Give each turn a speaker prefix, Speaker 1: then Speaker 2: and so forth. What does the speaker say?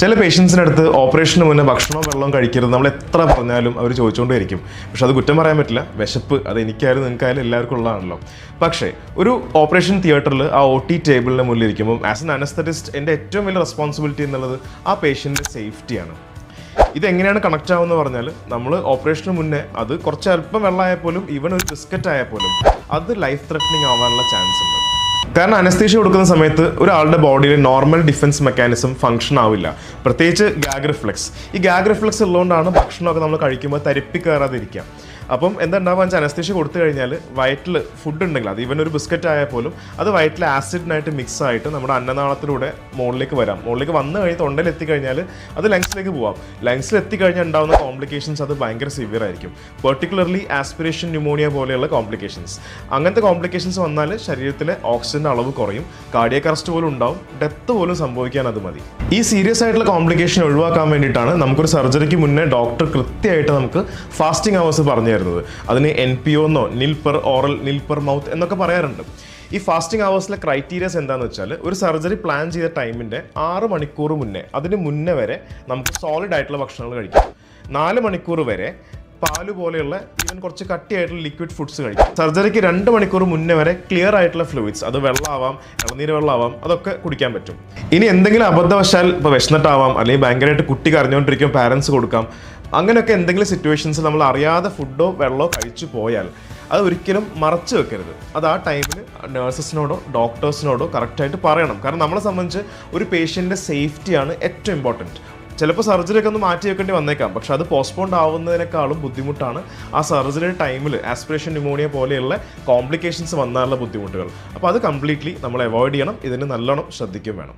Speaker 1: ചില പേഷ്യൻസിൻ്റെ അടുത്ത് ഓപ്പറേഷന് മുന്നേ ഭക്ഷണവും വെള്ളവും കഴിക്കരുത് നമ്മൾ എത്ര പറഞ്ഞാലും അവർ ചോദിച്ചുകൊണ്ടേയിരിക്കും. പക്ഷെ അത് കുറ്റം പറയാൻ പറ്റില്ല. വിശപ്പ് അത് എനിക്കായാലും നിങ്ങൾക്കായാലും എല്ലാവർക്കും ഉള്ളതാണല്ലോ. പക്ഷേ ഒരു ഓപ്പറേഷൻ തിയേറ്ററിൽ ആ OT ടേബിളിന് മുന്നിൽ ഇരിക്കുമ്പോൾ ആസ് എൻ അനസ്തറ്റിസ്റ്റ് എൻ്റെ ഏറ്റവും വലിയ റെസ്പോൺസിബിലിറ്റി എന്നുള്ളത് ആ പേഷ്യൻ്റെ സേഫ്റ്റിയാണ്. ഇതെങ്ങനെയാണ് കണക്റ്റ് ആവുമെന്ന് പറഞ്ഞാൽ നമ്മൾ ഓപ്പറേഷന് മുന്നേ അത് കുറച്ച് അല്പം വെള്ളമായാൽ പോലും ഈവൻ ഒരു ബിസ്ക്കറ്റ് ആയാൽ പോലും അത് ലൈഫ് ത്രെറ്റനിങ് ആവാനുള്ള ചാൻസ് ഉണ്ട്. കാരണം അനസ്തീഷ്യ കൊടുക്കുന്ന സമയത്ത് ഒരാളുടെ ബോഡിയിൽ നോർമൽ ഡിഫൻസ് മെക്കാനിസം ഫംഗ്ഷൻ ആവില്ല, പ്രത്യേകിച്ച് ഗാഗ് റിഫ്ലെക്സ്. ഈ ഗാഗ് റിഫ്ലെക്സ് ഉള്ളതുകൊണ്ടാണ് ഭക്ഷണമൊക്കെ നമ്മൾ കഴിക്കുമ്പോൾ തരിപ്പി കയറാതിരിക്കുക. അപ്പം എന്താ ഉണ്ടാവുക വെച്ചാൽ അനസ്തീഷ്യ കൊടുത്തു കഴിഞ്ഞാൽ വയറ്റിൽ ഫുഡ് ഉണ്ടെങ്കിൽ അത് ഈവൻ ഒരു ബിസ്ക്കറ്റ് ആയാൽ പോലും അത് വയറ്റിൽ ആസിഡിനായിട്ട് മിക്സ് ആയിട്ട് നമ്മുടെ അന്നനാളത്തിലൂടെ മുകളിലേക്ക് വരാം. മുകളിലേക്ക് വന്നു കഴിഞ്ഞ് തൊണ്ടയിൽ എത്തിക്കഴിഞ്ഞാൽ അത് ലങ്സിലേക്ക് പോവാം. ലങ്സിൽ എത്തിക്കഴിഞ്ഞാൽ ഉണ്ടാകുന്ന കോംപ്ലിക്കേഷൻസ് അത് ഭയങ്കര സിവിയർ ആയിരിക്കും. പെർട്ടിക്കുലർലി ആസ്പിറേഷൻ ന്യൂമോണിയ പോലെയുള്ള കോംപ്ലിക്കേഷൻസ്. അങ്ങനത്തെ കോംപ്ലിക്കേഷൻസ് വന്നാൽ ശരീരത്തിലെ ഓക്സിജൻ്റെ അളവ് കുറയും, കാർഡിയക് അറസ്റ്റ് പോലും ഉണ്ടാവും, ഡെത്ത് പോലും സംഭവിക്കാൻ അത് മതി. ഈ സീരിയസ് ആയിട്ടുള്ള കോംപ്ലിക്കേഷൻ ഒഴിവാക്കാൻ വേണ്ടിയിട്ടാണ് നമുക്കൊരു സർജറിക്ക് മുന്നേ ഡോക്ടർ കൃത്യമായിട്ട് നമുക്ക് ഫാസ്റ്റിംഗ് അവേഴ്സ് പറഞ്ഞു തരുന്നത്. അതിന് NPO എന്നോ നിൽ പെർ ഓറൽ നിൽ പെർ മൗത്ത് എന്നൊക്കെ പറയാറുണ്ട്. ഈ ഫാസ്റ്റിംഗ് അവേഴ്സിലെ ക്രൈറ്റീരിയസ് എന്താണെന്ന് വെച്ചാൽ ഒരു സർജറി പ്ലാൻ ചെയ്ത ടൈമിൻ്റെ 6 മണിക്കൂർ മുന്നേ, അതിന് മുന്നേ വരെ നമുക്ക് സോളിഡ് ആയിട്ടുള്ള ഭക്ഷണങ്ങൾ കഴിക്കാം. 4 മണിക്കൂർ വരെ പാല് പോലെയുള്ള ഈവൻ കുറച്ച് കട്ടിയായിട്ടുള്ള ലിക്വിഡ് ഫുഡ്സ് കഴിക്കും. സർജറിക്ക് 2 മണിക്കൂർ മുന്നേ വരെ ക്ലിയർ ആയിട്ടുള്ള ഫ്ലൂയിഡ്സ്, അത് വെള്ളമാവാം, ഇളനീര് വെള്ളമാവാം, അതൊക്കെ കുടിക്കാൻ പറ്റും. ഇനി എന്തെങ്കിലും അബദ്ധവശാൽ ഇപ്പോൾ വിശന്നിട്ടാവാം, അല്ലെങ്കിൽ ഭയങ്കരമായിട്ട് കുട്ടി കരഞ്ഞുകൊണ്ടിരിക്കും, പാരൻസ് കൊടുക്കാം, അങ്ങനെയൊക്കെ എന്തെങ്കിലും സിറ്റുവേഷൻസ് നമ്മൾ അറിയാതെ ഫുഡോ വെള്ളമോ കഴിച്ചു പോയാൽ അത് ഒരിക്കലും മറച്ചു വെക്കരുത്. അത് ആ ടൈമിൽ നഴ്സസിനോടോ ഡോക്ടേഴ്സിനോടോ കറക്റ്റായിട്ട് പറയണം. കാരണം നമ്മളെ സംബന്ധിച്ച് ഒരു പേഷ്യൻ്റെ സേഫ്റ്റിയാണ് ഏറ്റവും ഇമ്പോർട്ടൻറ്റ്. ചിലപ്പോൾ സർജറിയൊക്കെ ഒന്ന് മാറ്റി വെക്കേണ്ടി വന്നേക്കാം, പക്ഷെ അത് പോസ്റ്റ്പോണ്ട് ആവുന്നതിനേക്കാളും ബുദ്ധിമുട്ടാണ് ആ സർജറി ടൈമിൽ ആസ്പിറേഷൻ ന്യൂമോണിയ പോലെയുള്ള കോംപ്ലിക്കേഷൻസ് വന്നാലുള്ള ബുദ്ധിമുട്ടുകൾ. അപ്പോൾ അത് കംപ്ലീറ്റ്ലി നമ്മൾ അവോയ്ഡ് ചെയ്യണം. ഇതിന് നല്ലോണം ശ്രദ്ധിക്കുകയും വേണം.